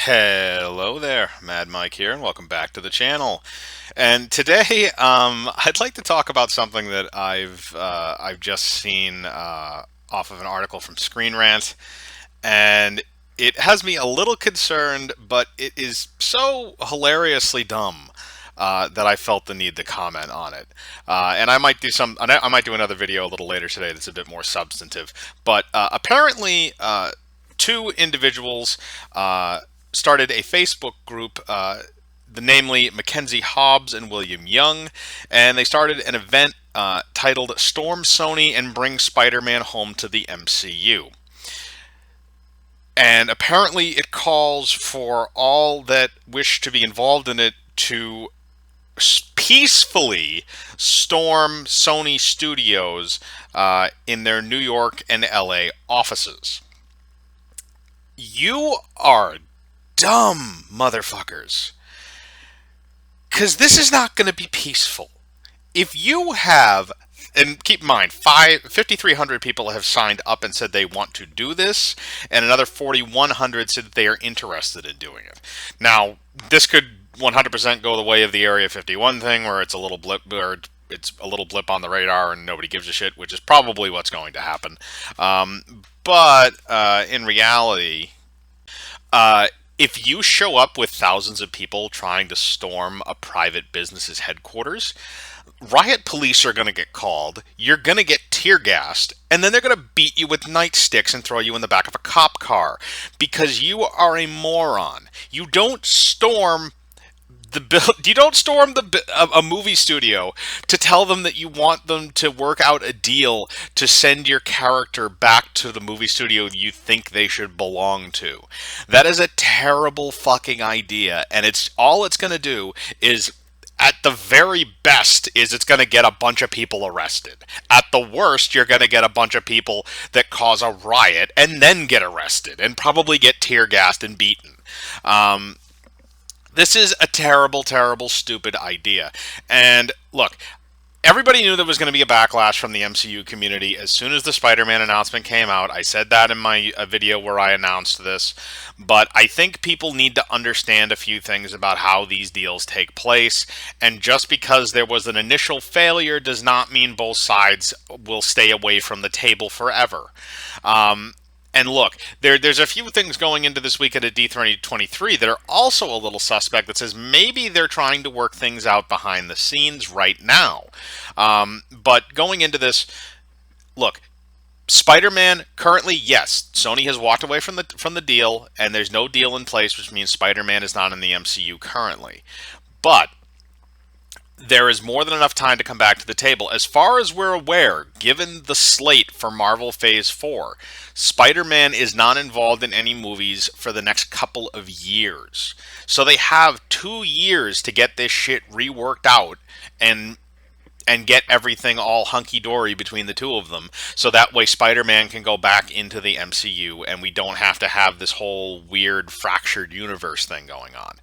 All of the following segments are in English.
Hello there, Mad Mike here, and welcome back to the channel. And today, I'd like to talk about something that I've just seen off of an article from Screen Rant, and it has me a little concerned, but it is so hilariously dumb that I felt the need to comment on it. And I might do another video a little later today that's a bit more substantive. But apparently, two individuals started a Facebook group. Namely Mackenzie Hobbs and William Young, and they started an event titled "Storm Sony and Bring Spider-Man Home to the MCU." And apparently, it calls for all that wish to be involved in it to peacefully storm Sony Studios in their New York and LA offices. You are dumb, motherfuckers. Because this is not going to be peaceful. If you have, and keep in mind, 5,300 people have signed up and said they want to do this, and another 4,100 said that they are interested in doing it. Now, this could 100% go the way of the Area 51 thing, where it's a little blip, or it's a little blip on the radar and nobody gives a shit, which is probably what's going to happen. But in reality, if you show up with thousands of people trying to storm a private business's headquarters, riot police are going to get called, you're going to get tear gassed, and then they're going to beat you with nightsticks and throw you in the back of a cop car because you are a moron. You don't storm you don't storm a movie studio to tell them that you want them to work out a deal to send your character back to the movie studio you think they should belong to. That is a terrible fucking idea, and it's going to do is, at the very best, is it's going to get a bunch of people arrested. At the worst, you're going to get a bunch of people that cause a riot and then get arrested and probably get tear gassed and beaten. This is a terrible, terrible, stupid idea. And look, everybody knew there was going to be a backlash from the MCU community as soon as the Spider-Man announcement came out. I said that in my video where I announced this. But I think people need to understand a few things about how these deals take place. And just because there was an initial failure does not mean both sides will stay away from the table forever. And look, there's a few things going into this weekend at D23 that are also a little suspect that says maybe they're trying to work things out behind the scenes right now. But going into this, look, Spider-Man currently, yes, Sony has walked away from the deal, and there's no deal in place, which means Spider-Man is not in the MCU currently. But there is more than enough time to come back to the table. As far as we're aware, given the slate for Marvel Phase 4, Spider-Man is not involved in any movies for the next couple of years. So they have 2 years to get this shit reworked out and get everything all hunky-dory between the two of them, so that way Spider-Man can go back into the MCU and we don't have to have this whole weird fractured universe thing going on.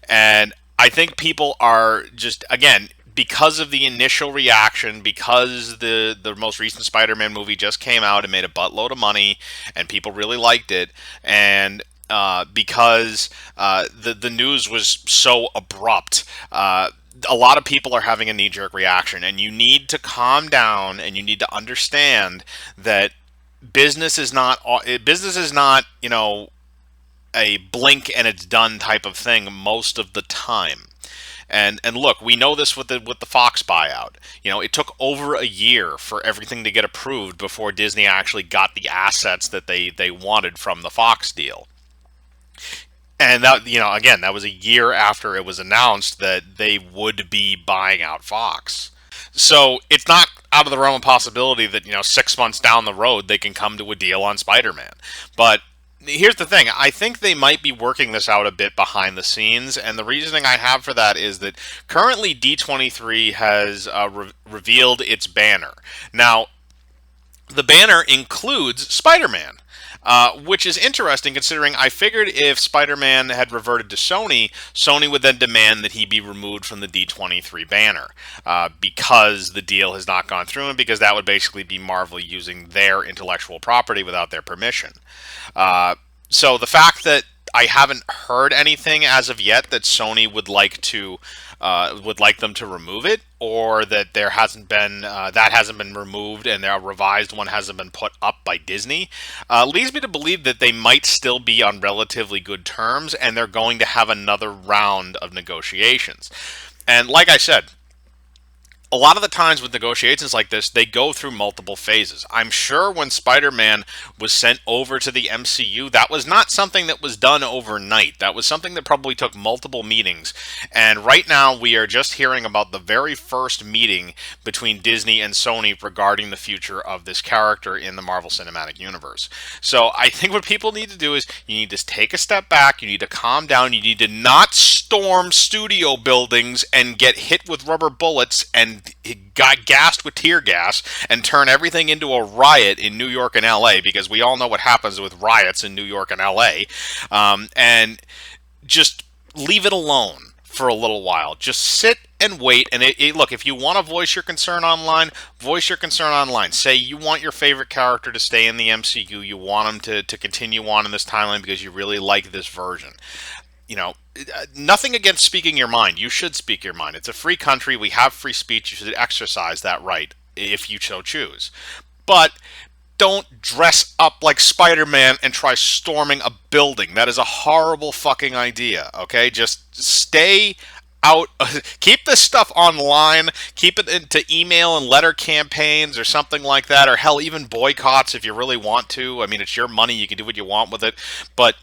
And I think people are just, again, because of the initial reaction, because the most recent Spider-Man movie just came out and made a buttload of money, and people really liked it, and because the news was so abrupt, a lot of people are having a knee-jerk reaction, and you need to calm down, and you need to understand that business is not, you know, a blink and it's done type of thing most of the time. And look, we know this with the Fox buyout. You know, it took over a year for everything to get approved before Disney actually got the assets that they wanted from the Fox deal. And that, you know, again, that was a year after it was announced that they would be buying out Fox. So it's not out of the realm of possibility that, you know, 6 months down the road they can come to a deal on Spider-Man. But here's the thing. I think they might be working this out a bit behind the scenes, and the reasoning I have for that is that currently D23 has revealed its banner. Now, the banner includes Spider-Man. Which is interesting considering I figured if Spider-Man had reverted to Sony, Sony would then demand that he be removed from the D23 banner because the deal has not gone through and because that would basically be Marvel using their intellectual property without their permission. So the fact that I haven't heard anything as of yet that Sony would like them to remove it, or that there hasn't been that hasn't been removed and their revised one hasn't been put up by Disney. Leads me to believe that they might still be on relatively good terms, and they're going to have another round of negotiations. And like I said, a lot of the times with negotiations like this, they go through multiple phases. I'm sure when Spider-Man was sent over to the MCU, that was not something that was done overnight. That was something that probably took multiple meetings. And right now, we are just hearing about the very first meeting between Disney and Sony regarding the future of this character in the Marvel Cinematic Universe. So I think what people need to do is you need to take a step back, you need to calm down, you need to not storm studio buildings and get hit with rubber bullets and got gassed with tear gas and turn everything into a riot in New York and LA, because we all know what happens with riots in New York and LA. And just leave it alone for a little while. Just sit and wait. And look, if you want to voice your concern online, voice your concern online. Say you want your favorite character to stay in the MCU. You want him to continue on in this timeline because you really like this version. You know, nothing against speaking your mind. You should speak your mind. It's a free country. We have free speech. You should exercise that right if you so choose. But don't dress up like Spider-Man and try storming a building. That is a horrible fucking idea, okay? Just stay out. Keep this stuff online. Keep it into email and letter campaigns or something like that, or hell, even boycotts if you really want to. I mean, it's your money. You can do what you want with it. But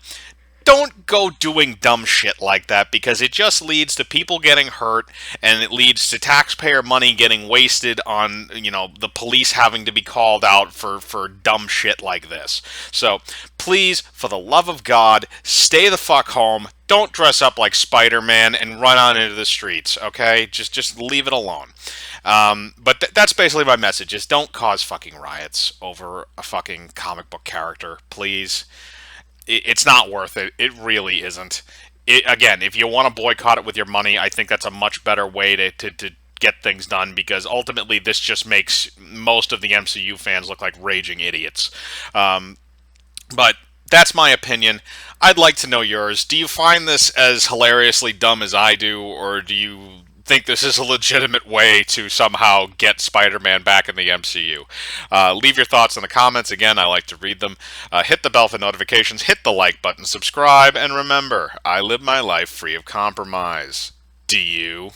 don't go doing dumb shit like that, because it just leads to people getting hurt, and it leads to taxpayer money getting wasted on, the police having to be called out for dumb shit like this. So please, for the love of God, stay the fuck home. Don't dress up like Spider-Man and run out into the streets, okay? Just leave it alone. But that's basically my message, is don't cause fucking riots over a fucking comic book character, please. It's not worth it. It really isn't. Again, if you want to boycott it with your money, I think that's a much better way to get things done, because ultimately this just makes most of the MCU fans look like raging idiots. But that's my opinion. I'd like to know yours. Do you find this as hilariously dumb as I do, or do you think this is a legitimate way to somehow get Spider-Man back in the MCU? Leave your thoughts in the comments. Again, I like to read them. Hit the bell for notifications, hit the like button, subscribe, and remember, I live my life free of compromise. Do you?